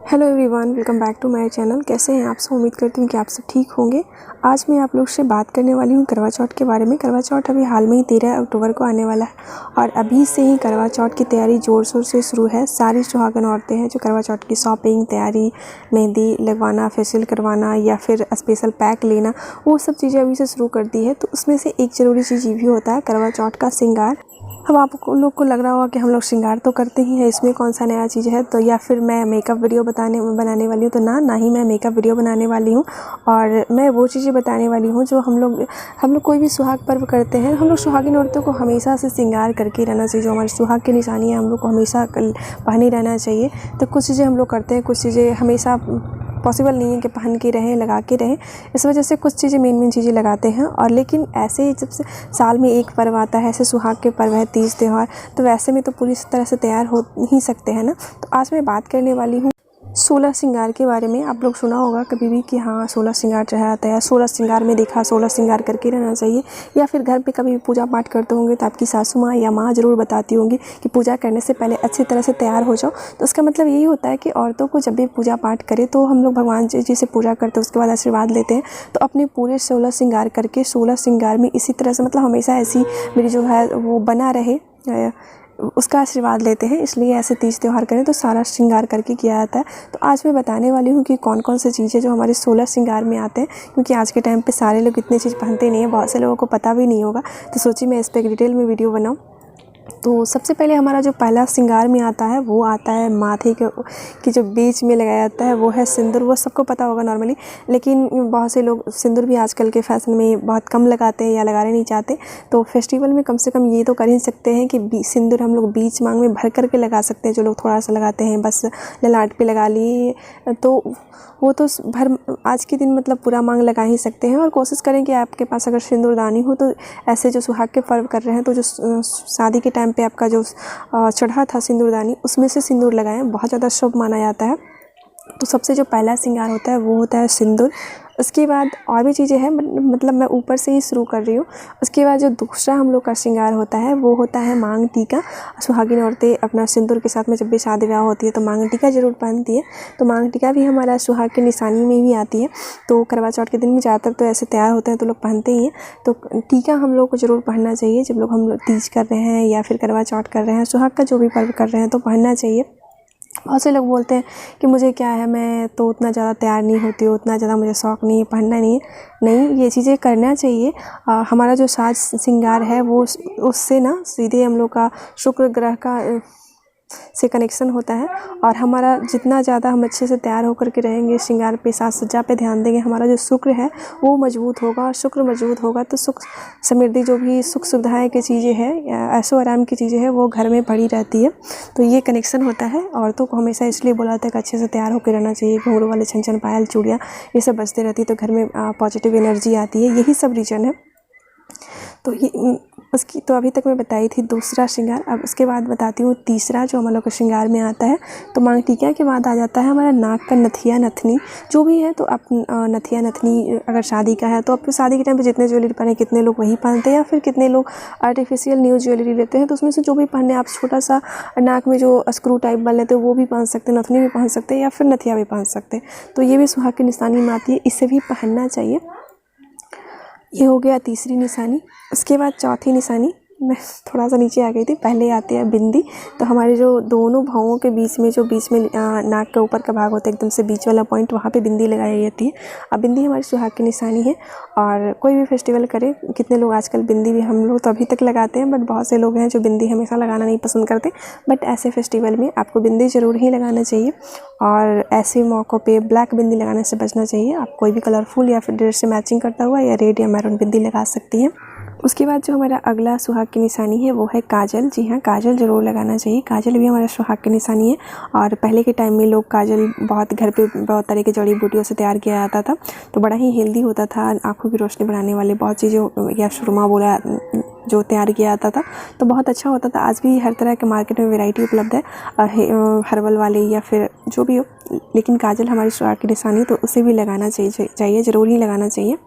Hello everyone, welcome back to my channel. कैसे हैं आप सब? उम्मीद करती हूँ कि आप सब ठीक होंगे। आज मैं आप लोग से बात करने वाली हूँ करवा चौथ के बारे में। करवा चौथ अभी हाल में ही 13 अक्टूबर को आने वाला है और अभी से ही करवा चौथ की तैयारी ज़ोर शोर से शुरू है। सारी सुहागन औरतें हैं जो करवा चौथ की शॉपिंग, तैयारी, मेहंदी लगवाना, फेशियल करवाना या फिर स्पेशल पैक लेना, वो सब चीज़ें अभी से शुरू कर दी है। तो उसमें से एक ज़रूरी चीज़ ये भी होता है करवा चौथ का श्रृंगार। अब आप लोग को लग रहा होगा कि हम लोग श्रृंगार तो करते ही हैं, इसमें कौन सा नया चीज़ है, तो या फिर मैं मेकअप वीडियो बनाने वाली हूँ। तो ना ही मैं मेकअप वीडियो बनाने वाली हूँ और मैं वो चीज़ें बताने वाली हूँ जो हम लोग कोई भी सुहाग पर्व करते हैं। हम लोग सुहागिन औरतों को हमेशा से श्रृंगार करके रहना चाहिए। जो हमारे सुहाग की निशानी है हम लोग को हमेशा पहने रहना चाहिए। तो कुछ चीज़ें हम लोग करते हैं, कुछ चीज़ें हमेशा पॉसिबल नहीं है कि पहन के रहें, लगा के रहें। इस वजह से कुछ चीज़ें मेन चीज़ें लगाते हैं। और लेकिन ऐसे ही जब से साल में एक पर्व आता है, ऐसे सुहाग के पर्व है, तीज त्यौहार, तो वैसे में तो पूरी तरह से तैयार हो ही सकते हैं ना। तो आज मैं बात करने वाली हूँ 16 श्रृंगार के बारे में। आप लोग सुना होगा कभी भी कि हाँ 16 श्रृंगार चढ़ाता है, 16 श्रृंगार में देखा, 16 श्रृंगार करके रहना चाहिए। या फिर घर पे कभी भी पूजा पाठ करते होंगे तो आपकी सासू माँ या माँ ज़रूर बताती होंगी कि पूजा करने से पहले अच्छी तरह से तैयार हो जाओ। तो उसका मतलब यही होता है कि औरतों को जब भी पूजा पाठ करें तो हम लोग भगवान जी से पूजा करते हैं, उसके बाद आशीर्वाद लेते हैं। तो अपने पूरे 16 श्रृंगार करके 16 श्रृंगार में इसी तरह से मतलब हमेशा ऐसी मेरी जो है वो बना रहे, उसका आशीर्वाद लेते हैं। इसलिए ऐसे तीज त्यौहार करें तो सारा श्रृंगार करके किया जाता है। तो आज मैं बताने वाली हूँ कि कौन कौन सी चीज़ें जो हमारे 16 श्रृंगार में आते हैं, क्योंकि आज के टाइम पे सारे लोग इतनी चीज़ पहनते नहीं हैं, बहुत से लोगों को पता भी नहीं होगा। तो सोची मैं इस पर एक डिटेल में वीडियो बनाऊँ। तो सबसे पहले हमारा जो पहला श्रृंगार में आता है वो आता है माथे के जो बीच में लगाया जाता है, वो है सिंदूर। वो सबको पता होगा नॉर्मली, लेकिन बहुत से लोग सिंदूर भी आजकल के फैशन में बहुत कम लगाते हैं या लगाने नहीं चाहते। तो फेस्टिवल में कम से कम ये तो कर ही सकते हैं कि सिंदूर हम लोग बीच मांग में भर करके लगा सकते हैं। जो लोग थोड़ा सा लगाते हैं, बस ललाट पे लगा लिए, तो वो तो भर आज के दिन मतलब पूरा मांग लगा ही सकते हैं। और कोशिश करें कि आपके पास अगर सिंदूरदानी हो तो ऐसे जो सुहाग के पर्व कर रहे हैं तो जो शादी के टाइम पे आपका जो चढ़ा था सिंदूरदानी, उसमें से सिंदूर लगाएं, बहुत ज़्यादा शुभ माना जाता है। तो सबसे जो पहला श्रृंगार होता है वो होता है सिंदूर। उसके बाद और भी चीज़ें हैं, मतलब मैं ऊपर से ही शुरू कर रही हूँ। उसके बाद जो दूसरा हम लोग का श्रृंगार होता है वो होता है मांग टीका। सुहागिन औरतें अपना सिंदूर के साथ में जब भी शादी ब्याह होती है तो मांग टीका ज़रूर पहनती है। तो मांग टीका भी हमारा सुहाग की निशानी में ही आती है। तो करवा चौथ के दिन में ज़्यादातर तो ऐसे तैयार होते हैं तो लोग पहनते ही हैं। तो टीका हम लोग को ज़रूर पहनना चाहिए जब हम लोग तीज कर रहे हैं या फिर करवा चौथ कर रहे हैं, सुहाग का जो भी पर्व कर रहे हैं तो पहनना चाहिए। बहुत से लोग बोलते हैं कि मुझे क्या है, मैं तो उतना ज़्यादा तैयार नहीं होती हूँ, उतना ज़्यादा मुझे शौक़ नहीं है, पहनना नहीं है। नहीं, ये चीज़ें करना चाहिए। हमारा जो साज श्रृंगार है वो उससे ना सीधे हम लोग का शुक्र ग्रह का से कनेक्शन होता है। और हमारा जितना ज़्यादा हम अच्छे से तैयार होकर के रहेंगे, श्रृंगार पे, साज सज्जा पे ध्यान देंगे, हमारा जो शुक्र है वो मजबूत होगा। और शुक्र मजबूत होगा तो सुख समृद्धि, जो भी सुख सुविधाएं की चीज़ें हैं, ऐशो आराम की चीज़ें हैं, वो घर में पड़ी रहती है। तो ये कनेक्शन होता है। औरतों को हमेशा इसलिए बोला जाता है कि अच्छे से तैयार होकर रहना चाहिए। घुंघरू वाले छन छन पायल चूड़ियाँ ये सब बजते रहती है तो घर में पॉजिटिव एनर्जी आती है। यही सब रीज़न है। तो ये उसकी तो अभी तक मैं बताई थी दूसरा श्रृंगार। अब उसके बाद बताती हूँ तीसरा जो हम लोग के श्रृंगार में आता है। तो मांग टीका के बाद आ जाता है हमारा नाक का नथिया नथनी, जो भी है। तो आप नथिया नथनी अगर शादी का है तो आप शादी के टाइम पे जितने ज्वेलरी पहने, कितने लोग वही पहनते हैं, या फिर कितने लोग आर्टिफिशियल न्यू ज्वेलरी लेते हैं। तो उसमें से जो भी पहने, आप छोटा सा नाक में जो स्क्रू टाइप बन लेते हैं वो भी पहन सकते हैं, नथनी भी पहन सकते हैं, या फिर नथिया भी पहन सकते हैं। तो ये भी सुहाग की निशानी में आती है, इसे भी पहनना चाहिए। ये हो गया तीसरी निशानी। उसके बाद चौथी निशानी, मैं थोड़ा सा नीचे आ गई थी, पहले आती है बिंदी। तो हमारे जो दोनों भावों के बीच में नाक के ऊपर का भाग होता है, एकदम से बीच वाला पॉइंट, वहाँ पे बिंदी लगाई जाती है। अब बिंदी हमारी सुहाग की निशानी है। और कोई भी फेस्टिवल करे, कितने लोग आजकल बिंदी भी, हम लोग तो अभी तक लगाते हैं, बट बहुत से लोग हैं जो बिंदी हमेशा लगाना नहीं पसंद करते। बट ऐसे फेस्टिवल में आपको बिंदी ज़रूर ही लगाना चाहिए। और ऐसे मौक़ों पे ब्लैक बिंदी लगाने से बचना चाहिए। आप कोई भी कलरफुल या फिर ड्रेस से मैचिंग करता हुआ या रेड या मैरून बिंदी लगा सकती हैं। उसके बाद जो हमारा अगला सुहाग की निशानी है वो है काजल। जी हाँ, काजल ज़रूर लगाना चाहिए। काजल भी हमारा सुहाग की निशानी है। और पहले के टाइम में लोग काजल बहुत घर पे बहुत तरह की जड़ी बूटियों से तैयार किया जाता था। तो बड़ा ही हेल्दी होता था, आँखों की रोशनी बढ़ाने वाले बहुत चीज़ें, या सुरमा बोला, जो तैयार किया जाता था तो बहुत अच्छा होता था। आज भी हर तरह के मार्केट में वैरायटी उपलब्ध है, हर्बल वाले या फिर जो भी हो, लेकिन काजल हमारी सुहाग की निशानी, तो उसे भी लगाना चाहिए, ज़रूर ही लगाना चाहिए।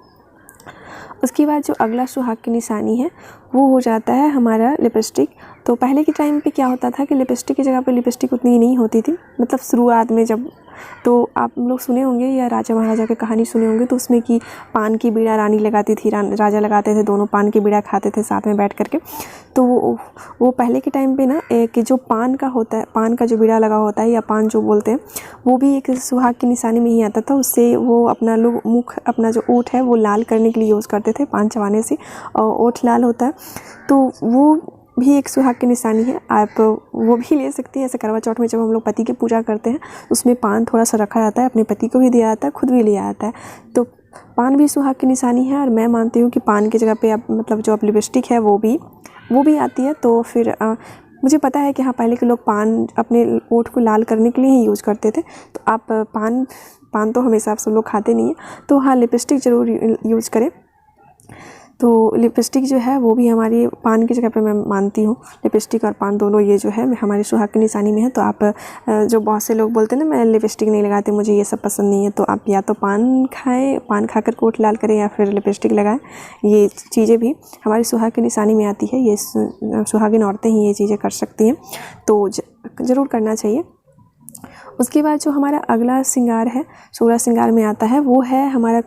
उसके बाद जो अगला सुहाग की निशानी है वो हो जाता है हमारा लिपस्टिक। तो पहले के टाइम पे क्या होता था कि लिपस्टिक की जगह पे लिपस्टिक उतनी नहीं होती थी, मतलब शुरुआत में जब तो आप लोग सुने होंगे या राजा महाराजा की कहानी सुने होंगे, तो उसमें कि पान की बीड़ा रानी लगाती थी, राजा लगाते थे, दोनों पान की बीड़ा खाते थे साथ में बैठ करके। तो वो पहले के टाइम पे ना कि जो पान का होता है, पान का जो बीड़ा लगा होता है या पान जो बोलते हैं, वो भी एक सुहाग की निशानी में ही आता था। उससे वो अपना लोग मुख, अपना जो ओठ है वो लाल करने के लिए यूज़ करते थे पान चबाने से, और ओठ लाल होता है तो वो भी एक सुहाग की निशानी है। आप वो भी ले सकती हैं। ऐसे करवा चौथ में जब हम लोग पति की पूजा करते हैं उसमें पान थोड़ा सा रखा जाता है, अपने पति को भी दिया जाता है, खुद भी लिया जाता है। तो पान भी सुहाग की निशानी है। और मैं मानती हूँ कि पान की जगह पे आप मतलब जो आप लिपस्टिक है वो भी आती है। तो फिर मुझे पता है कि हाँ, पहले के लोग पान अपने ओठ को लाल करने के लिए ही यूज़ करते थे। तो आप पान तो हमेशा आप सब लोग खाते नहीं हैं, तो हाँ, लिपस्टिक ज़रूर यूज़ करें। तो लिपस्टिक जो है वो भी हमारी पान की जगह पे मैं मानती हूँ। लिपस्टिक और पान दोनों ये जो है हमारी सुहाग की निशानी में है। तो आप जो बहुत से लोग बोलते हैं ना, मैं लिपस्टिक नहीं लगाती, मुझे ये सब पसंद नहीं है, तो आप या तो पान खाएं, पान खाकर कोट लाल करें, या फिर लिपस्टिक लगाएं। ये चीज़ें भी हमारी सुहाग की निशानी में आती है। ये सुहागिन औरतें ही ये चीज़ें कर सकती हैं, तो ज़रूर करना चाहिए। उसके बाद जो हमारा अगला श्रृंगार है, 16 श्रृंगार में आता है, वो है हमारा,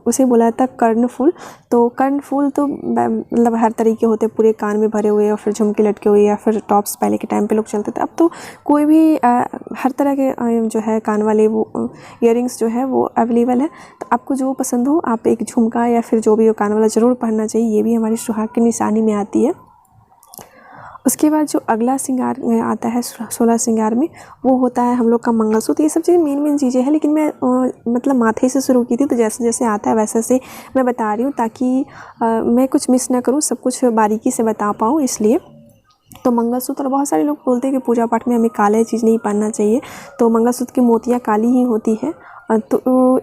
उसे बोला जाता है कर्णफूल। तो कर्णफूल तो मतलब हर तरीके होते हैं, पूरे कान में भरे हुए, और फिर झुमके लटके हुए, या फिर टॉप्स पहले के टाइम पे लोग चलते थे। अब तो कोई भी हर तरह के जो है कान वाले वो ईयरिंग्स जो है वो अवेलेबल है। तो आपको जो पसंद हो, आप एक झुमका या फिर जो भी हो कान वाला ज़रूर पहनना चाहिए। ये भी हमारी सुहाग की निशानी में आती है। उसके बाद जो अगला श्रृंगार आता है 16 श्रृंगार में, वो होता है हम लोग का मंगलसूत्र। ये सब चीज़ें मेन चीज़ें हैं, लेकिन मैं मतलब माथे से शुरू की थी, तो जैसे जैसे आता है वैसे वैसे मैं बता रही हूँ, ताकि मैं कुछ मिस ना करूँ, सब कुछ बारीकी से बता पाऊँ, इसलिए। तो मंगलसूत्र, बहुत सारे लोग बोलते हैं कि पूजा पाठ में हमें काले चीज़ नहीं पहनना चाहिए, तो मंगलसूत्र की मोतियाँ काली ही होती है। तो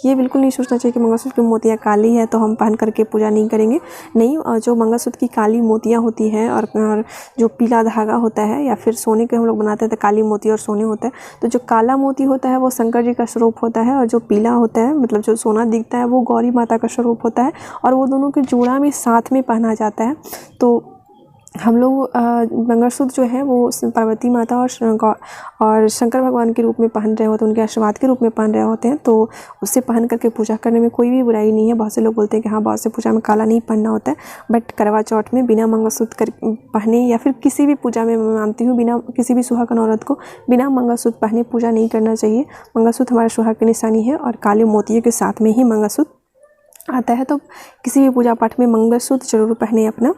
ये बिल्कुल नहीं सोचना चाहिए कि मंगलसूत्र की मोतियाँ काली है तो हम पहन करके पूजा नहीं करेंगे। नहीं, जो मंगलसूत्र की काली मोतियाँ होती है, और जो पीला धागा होता है, या फिर सोने के हम लोग बनाते हैं तो काली मोती और सोने होता है, तो जो काला मोती होता है वो शंकर जी का स्वरूप होता है, और जो पीला होता है मतलब जो सोना दिखता है वो गौरी माता का स्वरूप होता है, और वो दोनों के जोड़ा में साथ में पहना जाता है। तो हम लोग मंगलसूत्र जो है वो पार्वती माता और शंकर भगवान के रूप में पहन रहे होते हैं, उनके आशीर्वाद के रूप में पहन रहे होते हैं। तो उससे पहन करके पूजा करने में कोई भी बुराई नहीं है। बहुत से लोग बोलते हैं कि हाँ, बहुत से पूजा में काला नहीं पहनना होता है, बट करवा चौथ में बिना मंगलसूत्र पहने, या फिर किसी भी पूजा में मैं मानती हूँ बिना किसी भी सुहागन औरत को बिना मंगलसूत्र पहने पूजा नहीं करना चाहिए। मंगलसूत्र हमारे सुहाग की निशानी है, और काले मोतियों के साथ में ही मंगलसूत्र आता है। तो किसी भी पूजा पाठ में मंगलसूत्र जरूर पहने अपना।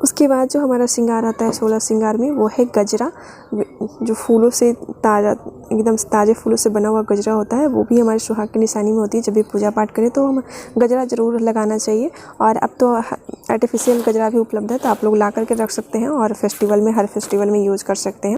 उसके बाद जो हमारा श्रृंगार आता है 16 श्रृंगार में, वो है गजरा। जो फूलों से ताज़ा, एकदम ताज़े फूलों से बना हुआ गजरा होता है, वो भी हमारे सुहाग की निशानी में होती है। जब भी पूजा पाठ करें तो हम गजरा ज़रूर लगाना चाहिए। और अब तो आर्टिफिशियल गजरा भी उपलब्ध है, तो आप लोग ला करके रख सकते हैं, और फेस्टिवल में, हर फेस्टिवल में यूज़ कर सकते हैं।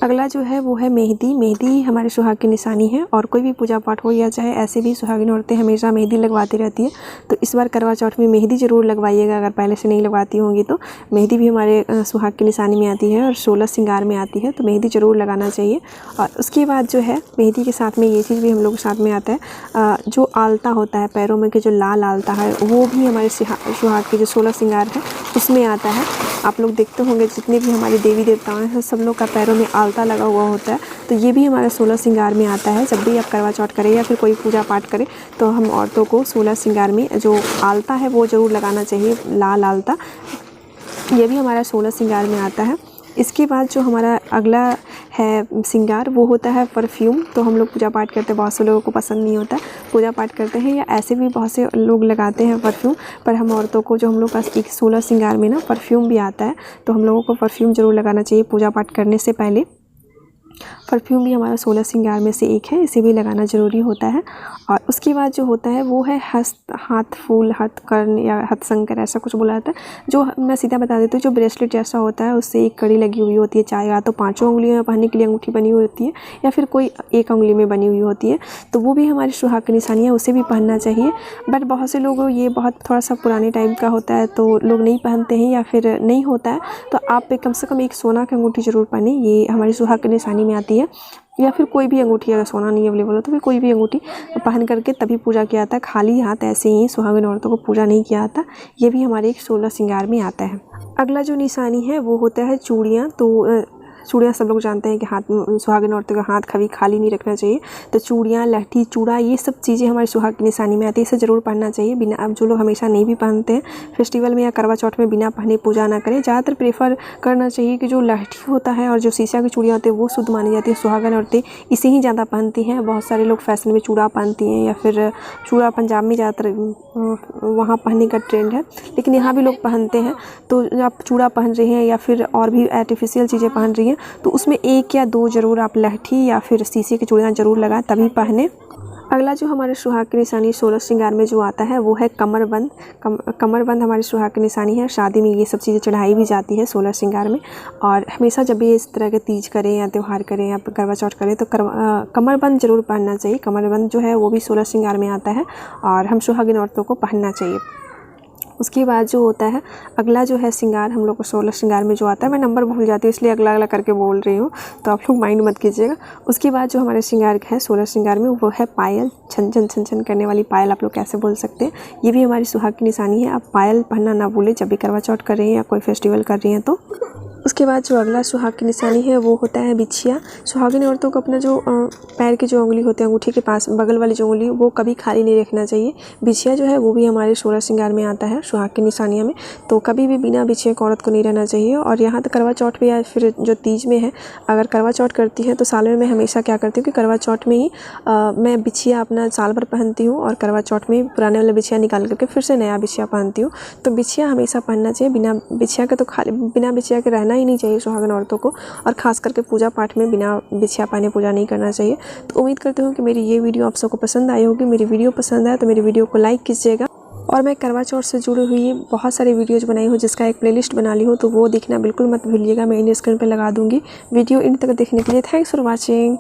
अगला जो है वो है मेहंदी। मेहंदी हमारे सुहाग की निशानी है, और कोई भी पूजा पाठ हो या चाहे ऐसे भी सुहागिन औरतें हमेशा मेहंदी लगवाती रहती है। तो इस बार करवा चौथ में मेहंदी ज़रूर लगवाइएगा, अगर पहले से नहीं लगवाती होंगी तो। मेहंदी भी हमारे सुहाग की निशानी में आती है, और 16 श्रृंगार में आती है, तो मेहंदी ज़रूर लगाना चाहिए। और उसके बाद जो है मेहंदी के साथ में ये चीज़ भी हम लोग के साथ में आता है, जो आलता होता है पैरों में के, जो लाल आलता है, वो भी हमारे सुहाग के जो 16 श्रृंगार है उसमें आता है। आप लोग देखते होंगे जितने भी हमारे देवी देवताएं हैं, सब लोग का पैरों में आलता लगा हुआ होता है। तो ये भी हमारे 16 श्रृंगार में आता है। जब भी आप करवा चौथ करें या फिर कोई पूजा पाठ करें, तो हम औरतों को 16 श्रृंगार में जो आलता है वो ज़रूर लगाना चाहिए, लाल आलता। ये भी हमारा 16 श्रृंगार में आता है। इसके बाद जो हमारा अगला है श्रृंगार, वो होता है परफ्यूम। तो हम लोग पूजा पाठ करते हैं, बहुत से लोगों को पसंद नहीं होता, पूजा पाठ करते हैं या ऐसे भी बहुत से लोग लगाते हैं परफ्यूम, पर हम औरतों को, जो हम लोग का एक 16 श्रृंगार में ना परफ्यूम भी आता है, तो हम लोगों को परफ्यूम ज़रूर लगाना चाहिए पूजा पाठ करने से पहले। परफ्यूम भी हमारा 16 श्रृंगार में से एक है, इसे भी लगाना ज़रूरी होता है। और उसके बाद जो होता है वो है हाथ फूल, हथकर्ण या हथशंकर, ऐसा कुछ बोला जाता है। जो मैं सीधा बता देती हूँ, जो ब्रेसलेट जैसा होता है उससे एक कड़ी लगी हुई होती है, चाहे या तो 5 उंगलियों में पहनने के लिए अंगूठी बनी हुई होती है, या फिर कोई एक उंगली में बनी हुई होती है, तो वो भी हमारी सुहाग की निशानी है, उसे भी पहनना चाहिए। बट बहुत से लोग, ये बहुत थोड़ा सा पुराने टाइम का होता है तो लोग नहीं पहनते हैं, या फिर नहीं होता है, तो आप कम से कम एक सोना की अंगूठी ज़रूर पहने, ये हमारी सुहाग की निशानी में आती है। या फिर कोई भी अंगूठी, अगर सोना नहीं अवेलेबल हो तो फिर कोई भी अंगूठी पहन करके तभी पूजा किया जाता है। खाली हाथ ऐसे ही सुहागिन औरतों को पूजा नहीं किया जाता। ये भी हमारे एक 16 श्रृंगार में आता है। अगला जो निशानी है वो होता है चूड़ियाँ। तो चूड़ियाँ सब लोग जानते हैं कि हाथ में सुहागिन औरतों का हाथ कभी खाली नहीं रखना चाहिए। तो चूड़ियाँ, लहठी, चूड़ा ये सब चीज़ें हमारे सुहाग की निशानी में आती है, इसे ज़रूर पहनना चाहिए। बिना, अब जो लोग हमेशा नहीं भी पहनते हैं फेस्टिवल में या करवा चौथ में, बिना पहने पूजा ना करें। ज़्यादातर प्रेफर करना चाहिए कि जो लहठी होता है और जो शीशा की चूड़ियाँ होती है वो शुद्ध मानी जाती है। सुहागन औरतें इसे ही ज़्यादा पहनती हैं। बहुत सारे लोग फैशन में चूड़ा पहनती हैं, या फिर चूड़ा पंजाब में ज़्यादातर वहाँ पहनने का ट्रेंड है, लेकिन यहाँ भी लोग पहनते हैं। तो आप चूड़ा पहन रही हैं या फिर और भी आर्टिफिशियल चीज़ें पहन रही हैं तो उसमें 1 या 2 ज़रूर आप लहठी या फिर शीशे की चूड़ियाँ ज़रूर लगाएं, तभी पहने। अगला जो हमारे सुहाग की निशानी 16 श्रृंगार में जो आता है वो है कमरबंद। कमरबंद हमारे सुहाग की निशानी है। शादी में ये सब चीज़ें चढ़ाई भी जाती है 16 श्रृंगार में। और हमेशा जब भी इस तरह के तीज करें या त्यौहार करें या करवा चौथ करें तो कमरबंद ज़रूर पहनना चाहिए। कमरबंद जो है वो भी 16 श्रृंगार में आता है और हम सुहागिन औरतों को पहनना चाहिए। उसके बाद जो होता है अगला जो है श्रृंगार हम लोग को 16 श्रृंगार में जो आता है, मैं नंबर भूल जाती हूँ इसलिए अगला करके बोल रही हूँ, तो आप लोग माइंड मत कीजिएगा। उसके बाद जो हमारे श्रृंगार है 16 श्रृंगार में वो है पायल। छन छन छन छन करने वाली पायल आप लोग कैसे बोल सकते हैं, ये भी हमारी सुहाग की निशानी है। आप पायल पहनना ना भूलें जब भी करवा चौथ कर रही हैं या कोई फेस्टिवल कर रही हैं तो। उसके बाद जो अगला सुहाग की निशानी है वो होता है बिछिया। सुहागिन औरतों को अपना जो पैर की जो उंगली होती है, अंगूठी के पास बगल वाली जो उंगली, वो कभी खाली नहीं रखना चाहिए। बिछिया जो है वो भी हमारे 16 श्रृंगार में आता है सुहाग की निशानियों में, तो कभी भी बिना बिछिया की औरत को नहीं रहना चाहिए। और यहाँ तक करवा चौथ में या फिर जो तीज में है, अगर करवा चौथ करती है तो साल में मैं हमेशा क्या करती हूँ कि करवा चौथ में ही मैं बिछिया अपना साल भर पहनती हूँ और करवा चौथ में पुराने वाला बिछिया निकाल करके फिर से नया बिछिया पहनती हूँ। तो बिछिया हमेशा पहनना चाहिए। बिना बिछिया के तो खाली बिना बिछिया के रहना ही नहीं चाहिए सुहागन औरतों को, और ख़ास करके पूजा पाठ में बिना बिछिया पहने पूजा नहीं करना चाहिए। तो उम्मीद करती हूँ कि मेरी ये वीडियो आप सबको पसंद आई होगी। मेरी वीडियो पसंद आए तो मेरी वीडियो को लाइक कीजिएगा। और मैं करवा चौथ से जुड़ी हुई बहुत सारी वीडियोज़ बनाई हूँ जिसका एक प्लेलिस्ट बना ली हूँ, तो वो देखना बिल्कुल मत भूलिएगा। मैं इन स्क्रीन पर लगा दूँगी। वीडियो इन तक देखने के लिए थैंक्स फॉर वॉचिंग।